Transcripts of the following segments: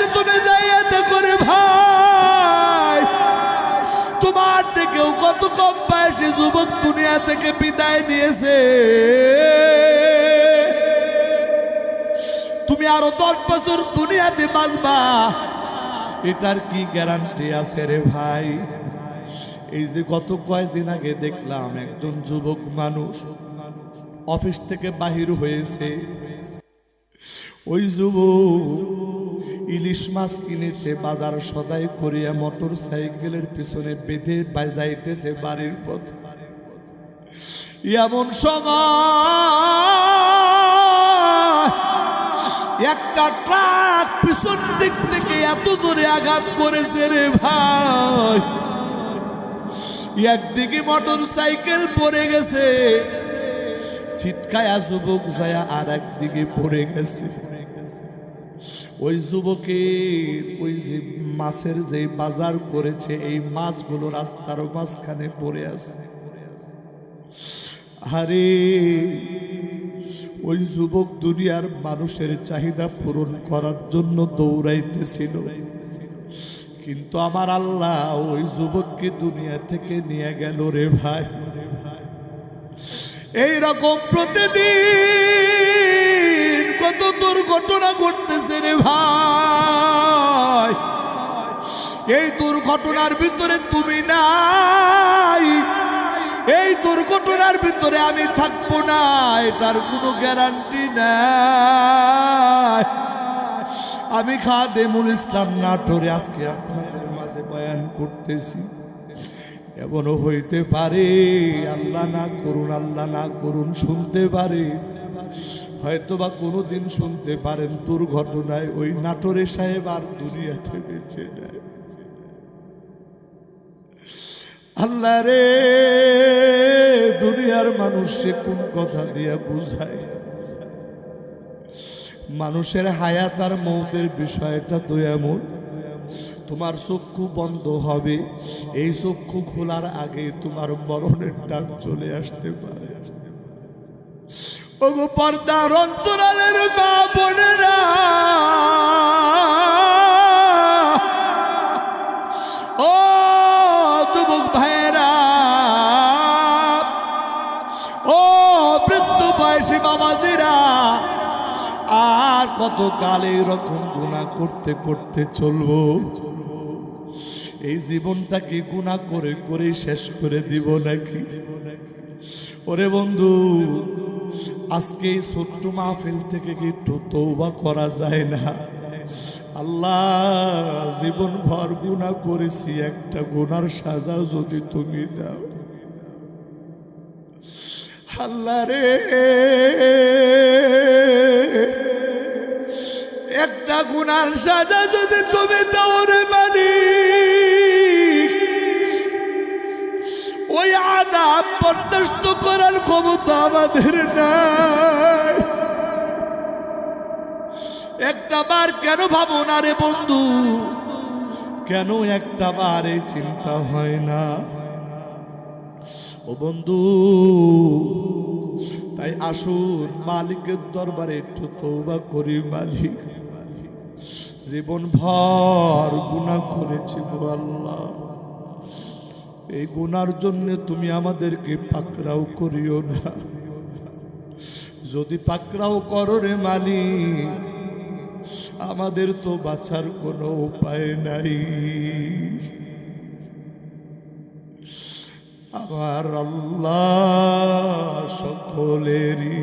কাছে তুমি যাইয়াতে করে ভাই, তোমার থেকেও কত কম বয়সী যুবক দুনিয়া থেকে বিদায় নিয়েছে। তুমি আরো 10 বছর দুনিয়াতে বাঁচবা, এটার কি গ্যারান্টি আছে রে ভাই? এই যে গত কয়েকদিন আগে দেখলাম একজন যুবক মানুষ অফিস থেকে বাহির হয়েছে। ওই যুবক ইলিশ মাছ কিনেছে, বাজার সদাই করিয়া মোটর সাইকেলের পিছনে বেঁধে যাইতেছে বাড়ির পথ। এমন সময় একটা ট্রাক পিছন দিক থেকে এত জোরে আঘাত করেছে রে ভাই, একদিকে মোটর সাইকেল পড়ে গেছে, ছিটকায়া যুবক যায় আর একদিকে পড়ে গেছে। ওই যুবকের ওই যে মাছের যে বাজার করেছে, এই মাছগুলো রাস্তার মাঝখানে পড়ে আছে। আরে ওই যুবক দুনিয়ার মানুষের চাহিদা পূরণ করার জন্য দৌড়াইতেছিল, কিন্তু আমার আল্লাহ ওই যুবককে দুনিয়া থেকে নিয়ে গেল রে ভাই। এই রকম প্রতিদিন কত দুর্ঘটনা ঘটতেছে রে ভাই। এই দুর্ঘটনার ভিতরে তুমি নাই, এই দুর্ঘটনার ভিতরে আমি থাকবো না, এটার কোনো গ্যারান্টি নাই। আমি খাদেমুল ইসলাম নাটোরে আজকে আপনাদের মাঝে বয়ান করতেছি। এমনও হইতে পারে, আল্লাহ না করুন, আল্লাহ না করুন, শুনতে পারে, হয়তোবা কোনোদিন শুনতে পারেন দুর্ঘটনায় ওই নাটোরে সাহেব আর দুনিয়াতে বেঁচে নেয়। আল্লাহ রে, দুনিয়ার মানুষে কোন কথা দিয়ে বুঝায়? মানুষের হায়াত আর মৌতের বিষয়টা তো এমন, তোমার চক্ষু বন্ধ হবে, এই চক্ষু খোলার আগে তোমার মরণের ডাক চলে আসতে পারে। ওগো পর্দার অন্তরালের মা বোনেরা, ও যুবক ভাইয়েরা, ও বৃদ্ধ বয়সী বাবাজিরা, আর কত কাল এরকম গুনাহ করতে করতে চলবো? এই জীবনটাকে গুনাহ করে করে শেষ করে দিব নাকি? ওরে বন্ধু, আজকে এই ছোট্ট মাহফিল থেকে কি একটু তওবা করা যায় না? আল্লাহ, জীবন ভর গুনাহ করেছি, একটা গুনার সাজা যদি তুমি দাও। আল্লাহ রে, একটা গুনার সাজা যদি তুমি দাও রে মালিক, ওই আযাব বরদাস্ত করার ক্ষমতা আমাদের নাই। একটা বার কেন ভাবো না রে বন্ধু? কেন একটা বার এই চিন্তা হয় না? ও বন্ধু, তাই আসুন মালিকের দরবারে একটু তওবা করি। মালিক, জীবন ভর গুনাহ করেছি গো আল্লাহ, এই গুনার জন্য তুমি আমাদেরকে পাকড়াও করিও না। যদি পাকড়াও করো রে মালিক, আমাদের তো বাঁচার কোনো উপায় নাই। আমার আল্লাহ সকলেরই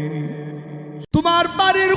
তোমার বাড়ির